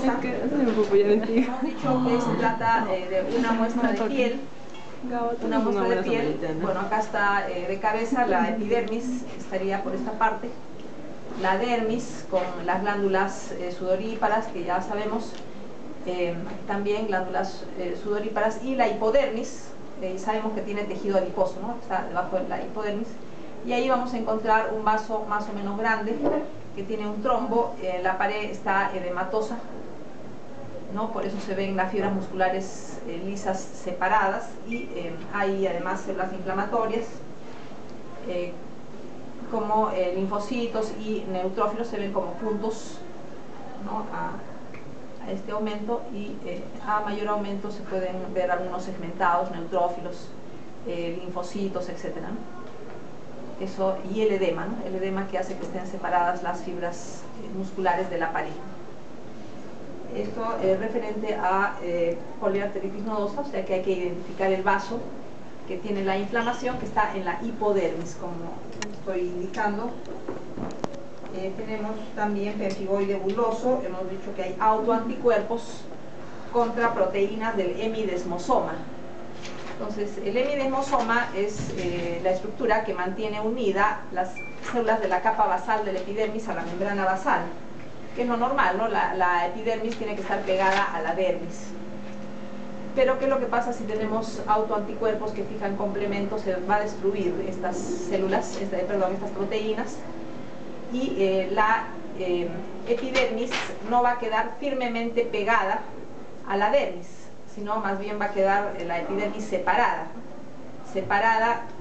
Hemos dicho que se trata de una muestra de piel. Una muestra de piel, bueno, acá está de cabeza la epidermis, estaría por esta parte. La dermis con las glándulas sudoríparas, que ya sabemos, también glándulas sudoríparas, y la hipodermis, sabemos que tiene tejido adiposo, ¿no? Está debajo de la hipodermis, y ahí vamos a encontrar un vaso más o menos grande que tiene un trombo. La pared está edematosa, ¿no? Por eso se ven las fibras musculares lisas separadas, y hay además células inflamatorias como linfocitos y neutrófilos, se ven como puntos, ¿no? a este aumento, y a mayor aumento se pueden ver algunos segmentados, neutrófilos, linfocitos, etc., ¿no? Eso, y el edema, ¿no? El edema que hace que estén separadas las fibras musculares de la pared. Esto es referente a poliarteritis nodosa, o sea que hay que identificar el vaso que tiene la inflamación, que está en la hipodermis, como estoy indicando. Tenemos también pemfigoide buloso. Hemos dicho que hay autoanticuerpos contra proteínas del hemidesmosoma. Entonces, el hemidesmosoma es la estructura que mantiene unida las células de la capa basal de la epidermis a la membrana basal, que es lo normal, ¿no? La epidermis tiene que estar pegada a la dermis. Pero ¿qué es lo que pasa si tenemos autoanticuerpos que fijan complementos? Se va a destruir estas células, estas proteínas, y la epidermis no va a quedar firmemente pegada a la dermis, sino más bien va a quedar la epidermis separada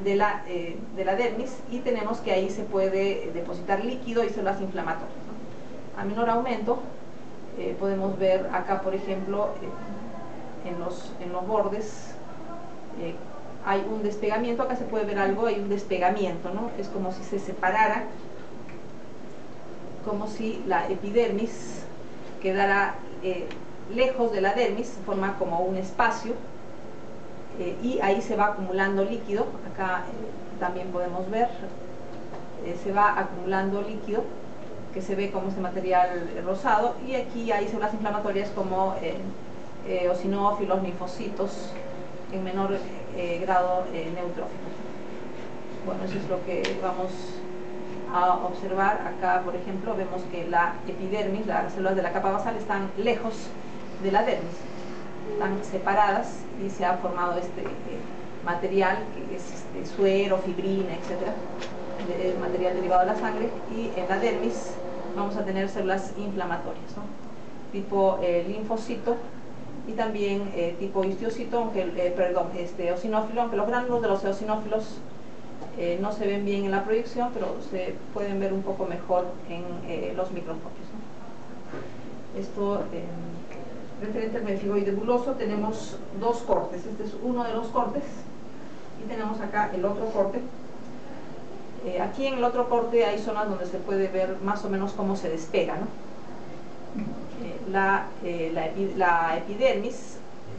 de la dermis, y tenemos que ahí se puede depositar líquido y células inflamatorias, ¿no? A menor aumento, podemos ver acá, por ejemplo, en los bordes hay un despegamiento. Acá se puede ver algo, hay un despegamiento, ¿no? Es como si se separara, como si la epidermis quedara lejos de la dermis, se forma como un espacio, y ahí se va acumulando líquido. Acá también podemos ver, se va acumulando líquido, que se ve como este material rosado, y aquí hay células inflamatorias como eosinófilos, linfocitos, en menor grado neutrófilos. Bueno, eso es lo que vamos a observar. Acá, por ejemplo, vemos que la epidermis, las células de la capa basal, están lejos de la dermis, están separadas, y se ha formado este material que es suero, fibrina, etcétera, material derivado de la sangre. Y en la dermis vamos a tener células inflamatorias, ¿no? Tipo linfocito, y también tipo histiocito, aunque, eosinófilo, aunque los gránulos de los eosinófilos no se ven bien en la proyección, pero se pueden ver un poco mejor en los microscopios, ¿no? Esto, referente al pemfigoide buloso, tenemos dos cortes. Este es uno de los cortes, y tenemos acá el otro corte. Aquí en el otro corte hay zonas donde se puede ver más o menos cómo se despega, ¿no? La epidermis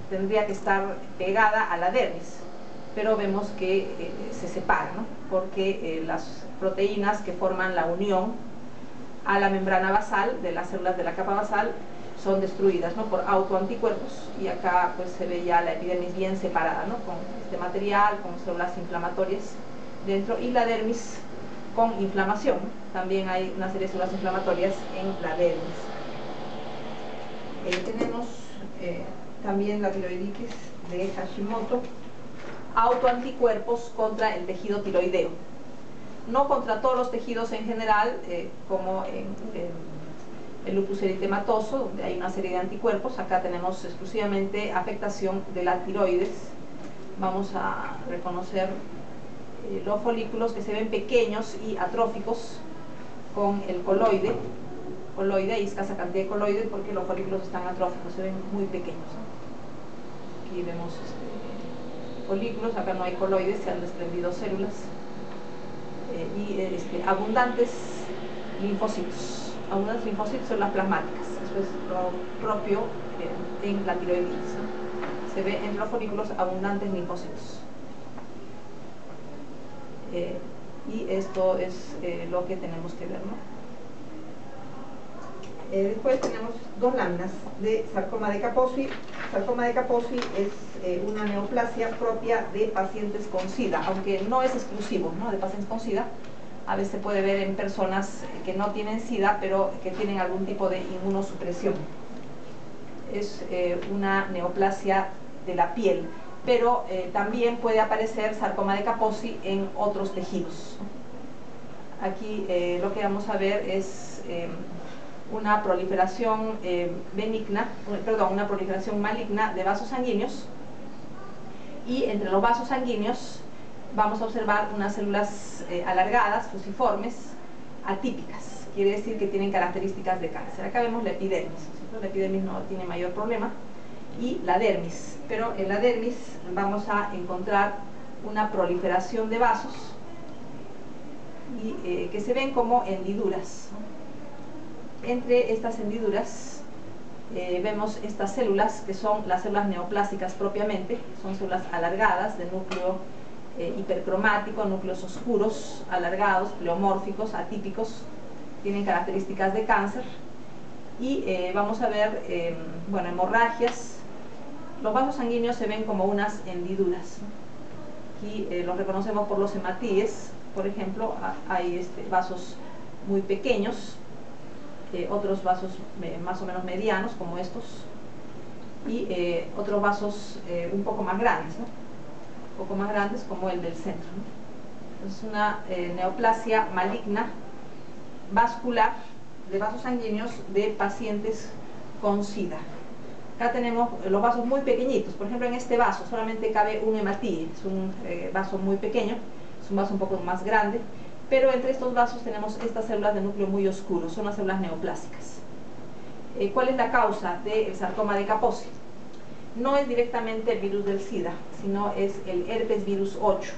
tendría que estar pegada a la dermis, pero vemos que se separa, ¿no? Porque las proteínas que forman la unión a la membrana basal de las células de la capa basal son destruidas, ¿no? Por autoanticuerpos, y acá pues se ve ya la epidermis bien separada, ¿no? Con este material, con células inflamatorias dentro, y la dermis con inflamación. También hay una serie de células inflamatorias en la dermis. Tenemos también la tiroiditis de Hashimoto, autoanticuerpos contra el tejido tiroideo, no contra todos los tejidos en general, como en el lupus eritematoso, donde hay una serie de anticuerpos. Acá tenemos exclusivamente afectación de la tiroides. Vamos a reconocer los folículos, que se ven pequeños y atróficos, con el coloide. Hay escasa cantidad de coloide porque los folículos están atróficos, se ven muy pequeños, ¿no? Aquí vemos folículos, acá no hay coloides, se han desprendido células, y abundantes linfocitos. Abundantes linfocitos son las plasmáticas. Eso es lo propio en la tiroiditis, ¿no? Se ve en los folículos abundantes linfocitos. Y esto es lo que tenemos que ver, ¿no? Después tenemos dos láminas de sarcoma de Kaposi. Sarcoma de Kaposi es una neoplasia propia de pacientes con SIDA, aunque no es exclusivo, ¿no?, de pacientes con SIDA. A veces se puede ver en personas que no tienen SIDA, pero que tienen algún tipo de inmunosupresión. Es una neoplasia de la piel, pero también puede aparecer sarcoma de Kaposi en otros tejidos. Aquí lo que vamos a ver es una proliferación una proliferación maligna de vasos sanguíneos, y entre los vasos sanguíneos vamos a observar unas células alargadas, fusiformes, atípicas. Quiere decir que tienen características de cáncer. Acá vemos la epidermis, ¿sí? La epidermis no tiene mayor problema, y la dermis, pero en la dermis vamos a encontrar una proliferación de vasos y, que se ven como hendiduras. Entre estas hendiduras vemos estas células, que son las células neoplásicas propiamente. Son células alargadas de núcleo hipercromático, núcleos oscuros, alargados, pleomórficos, atípicos, tienen características de cáncer. Y vamos a ver bueno, hemorragias. Los vasos sanguíneos se ven como unas hendiduras. Aquí los reconocemos por los hematíes. Por ejemplo, hay vasos muy pequeños, otros vasos más o menos medianos, como estos, y otros vasos un poco más grandes, ¿no? Un poco más grandes, como el del centro, ¿no? Es una neoplasia maligna vascular de vasos sanguíneos de pacientes con SIDA. Acá tenemos los vasos muy pequeñitos. Por ejemplo, en este vaso solamente cabe un hematíe, es un vaso muy pequeño, es un vaso un poco más grande, pero entre estos vasos tenemos estas células de núcleo muy oscuro, son las células neoplásicas. ¿Cuál es la causa del sarcoma de Kaposi? No es directamente el virus del SIDA, sino es el herpes virus 8,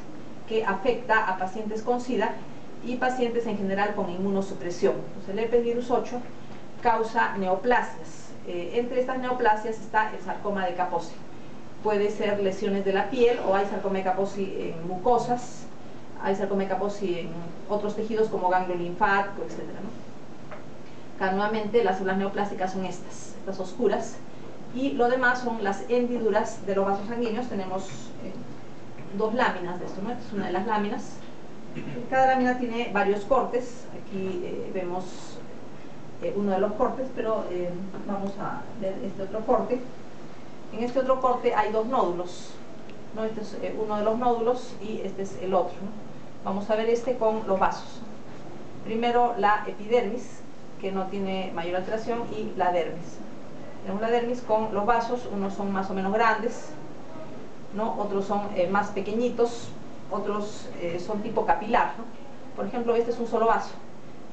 que afecta a pacientes con SIDA y pacientes en general con inmunosupresión. Entonces, el herpes virus 8 causa neoplasias. Entre estas neoplasias está el sarcoma de Kaposi. Puede ser lesiones de la piel, o hay sarcoma de Kaposi en mucosas, hay sarcoma de Kaposi en otros tejidos como ganglio linfático, etc., ¿no? Acá nuevamente las células neoplásicas son estas oscuras, y lo demás son las hendiduras de los vasos sanguíneos. Tenemos dos láminas de esto, ¿no? Esta es una de las láminas. Cada lámina tiene varios cortes. Aquí vemos uno de los cortes, pero vamos a ver este otro corte. En este otro corte hay dos nódulos, ¿no? Este es uno de los nódulos y este es el otro, ¿no? Vamos a ver este con los vasos. Primero la epidermis, que no tiene mayor alteración, y la dermis. Tenemos la dermis con los vasos. Unos son más o menos grandes, ¿no? Otros son más pequeñitos, otros son tipo capilar, ¿no? Por ejemplo, este es un solo vaso,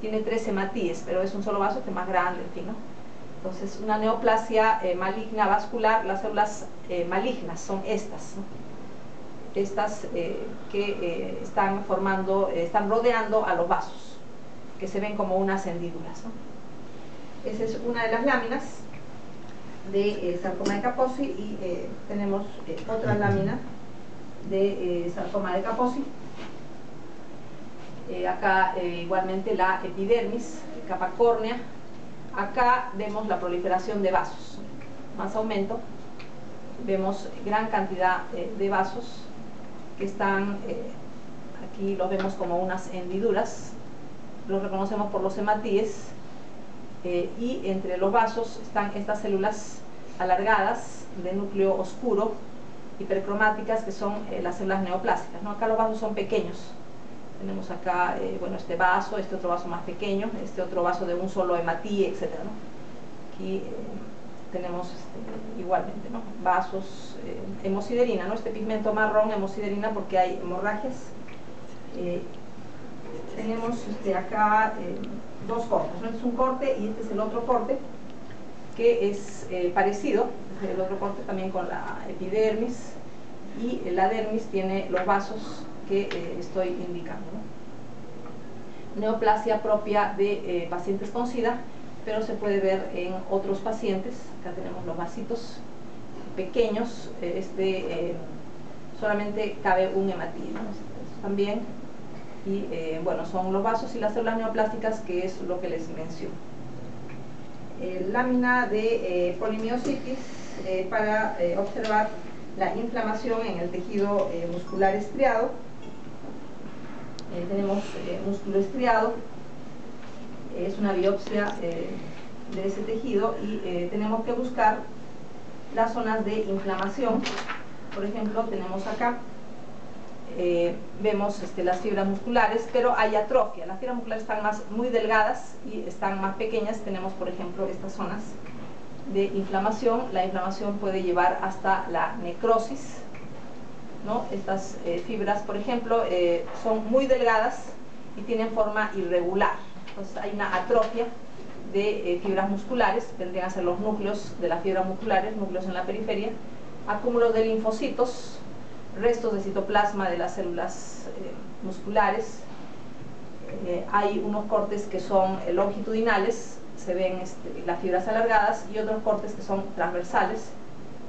tiene 3 hematíes, pero es un solo vaso, este es más grande, en fin, ¿no? Entonces, una neoplasia maligna vascular. Las células malignas son estas, ¿no? Estas que están rodeando a los vasos, que se ven como unas hendiduras, ¿no? Esa es una de las láminas de sarcoma de Kaposi, y tenemos otra lámina de sarcoma de Kaposi. Acá igualmente la epidermis, capa córnea. Acá vemos la proliferación de vasos, más aumento. Vemos gran cantidad de vasos que están, aquí los vemos como unas hendiduras, los reconocemos por los hematíes, y entre los vasos están estas células alargadas de núcleo oscuro, hipercromáticas, que son las células neoplásicas, ¿no? Acá los vasos son pequeños. Tenemos acá, bueno, este vaso, este otro vaso más pequeño, este otro vaso de un solo hematíe, etc., ¿no? Aquí tenemos igualmente, ¿no?, vasos, hemosiderina, ¿no? Este pigmento marrón, hemosiderina, porque hay hemorragias. Tenemos acá dos cortes, ¿no? Este es un corte y este es el otro corte, que es parecido. El otro corte también con la epidermis, y la dermis tiene los vasos que estoy indicando, ¿no? Neoplasia propia de pacientes con SIDA, pero se puede ver en otros pacientes. Acá tenemos los vasitos pequeños, solamente cabe un hematíe, ¿no? También, y bueno, son los vasos y las células neoplásticas, que es lo que les menciono. lámina de polimiositis para observar la inflamación en el tejido muscular estriado. Tenemos músculo estriado, es una biopsia de ese tejido y tenemos que buscar las zonas de inflamación. Por ejemplo, tenemos acá, vemos las fibras musculares, pero hay atrofia. Las fibras musculares están muy delgadas y están más pequeñas. Tenemos, por ejemplo, estas zonas de inflamación. La inflamación puede llevar hasta la necrosis, ¿no? Estas fibras, por ejemplo, son muy delgadas y tienen forma irregular. Entonces hay una atrofia de fibras musculares, vendrían a ser los núcleos de las fibras musculares, núcleos en la periferia, acúmulos de linfocitos, restos de citoplasma de las células musculares. Hay unos cortes que son longitudinales, se ven las fibras alargadas, y otros cortes que son transversales,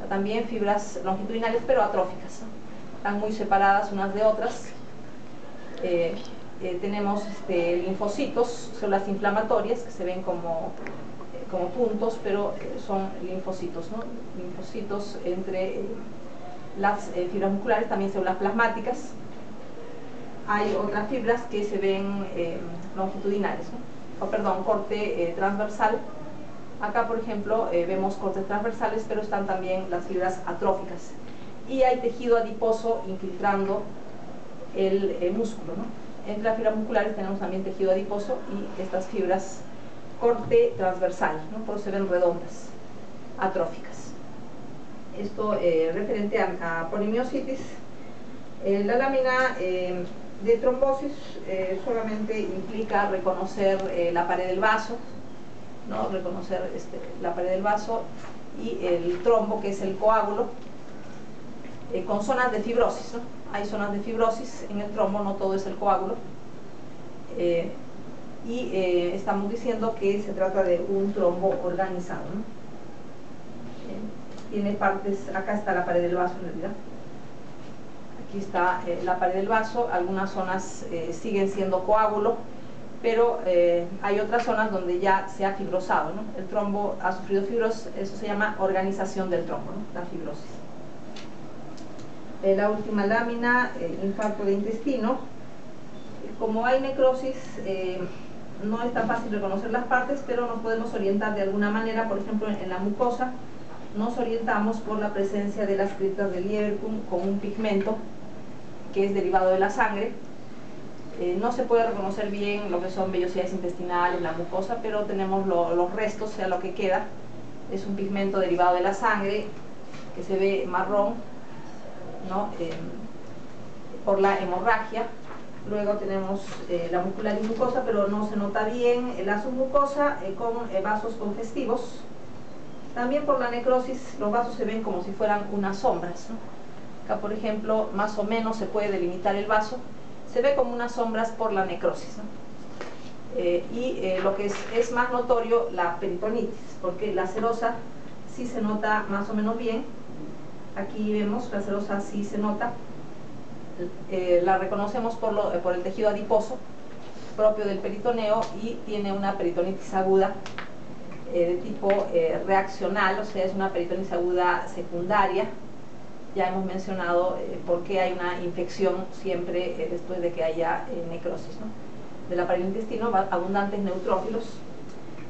también fibras longitudinales pero atróficas, ¿no? Están muy separadas unas de otras. Tenemos linfocitos, células inflamatorias que se ven como puntos, pero son linfocitos, ¿no? Linfocitos entre las fibras musculares, también células plasmáticas. Hay otras fibras que se ven longitudinales, ¿no? Perdón, corte transversal. Acá, por ejemplo, vemos cortes transversales, pero están también las fibras atróficas. Y hay tejido adiposo infiltrando el músculo, ¿no? Entre las fibras musculares tenemos también tejido adiposo y estas fibras corte transversal, ¿no? Por eso se ven redondas, atróficas. Esto referente a polimiositis. La lámina de trombosis solamente implica reconocer la pared del vaso, ¿no? Reconocer la pared del vaso y el trombo, que es el coágulo, con zonas de fibrosis, ¿no? Hay zonas de fibrosis en el trombo, no todo es el coágulo. Estamos diciendo que se trata de un trombo organizado, ¿no? Tiene partes, acá está la pared del vaso en realidad. Aquí está la pared del vaso, algunas zonas siguen siendo coágulo, pero hay otras zonas donde ya se ha fibrosado, ¿no? El trombo ha sufrido fibrosis, eso se llama organización del trombo, ¿no? La fibrosis. La última lámina, infarto de intestino. Como hay necrosis, no es tan fácil reconocer las partes, pero nos podemos orientar de alguna manera. Por ejemplo, en la mucosa nos orientamos por la presencia de las criptas de Lieberkühn con un pigmento que es derivado de la sangre. No se puede reconocer bien lo que son vellosidades intestinales, la mucosa, pero tenemos los restos, o sea, lo que queda es un pigmento derivado de la sangre que se ve marrón, ¿no? Por la hemorragia. Luego tenemos la muscular y mucosa, pero no se nota bien la submucosa con vasos congestivos. También por la necrosis los vasos se ven como si fueran unas sombras, ¿no? Acá, por ejemplo, más o menos se puede delimitar el vaso, se ve como unas sombras por la necrosis, ¿no? Lo que es más notorio, la peritonitis, porque la serosa sí se nota más o menos bien. Aquí vemos, la serosa sí se nota, la reconocemos por el tejido adiposo propio del peritoneo, y tiene una peritonitis aguda de tipo reaccional, o sea, es una peritonitis aguda secundaria. Ya hemos mencionado por qué hay una infección siempre después de que haya necrosis, ¿no? De la pared del intestino, abundantes neutrófilos.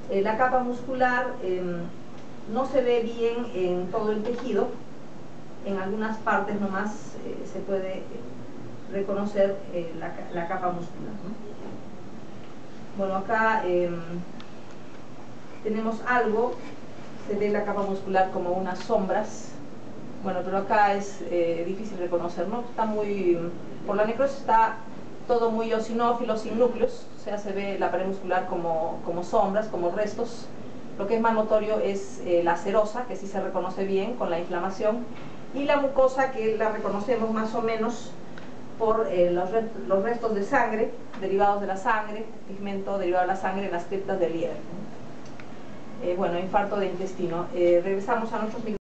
La capa muscular no se ve bien en todo el tejido, en algunas partes nomás se puede reconocer la capa muscular, ¿no? Bueno, acá tenemos algo, se ve la capa muscular como unas sombras. Bueno, pero acá es difícil reconocer, ¿no? Está por la necrosis está todo muy eosinófilo, sin núcleos, o sea, se ve la pared muscular como sombras, como restos. Lo que es más notorio es la serosa, que sí se reconoce bien con la inflamación, y la mucosa, que la reconocemos más o menos por los restos de sangre, derivados de la sangre, pigmento derivado de la sangre en las criptas de Lieberkühn. Bueno, infarto de intestino. Regresamos a nuestros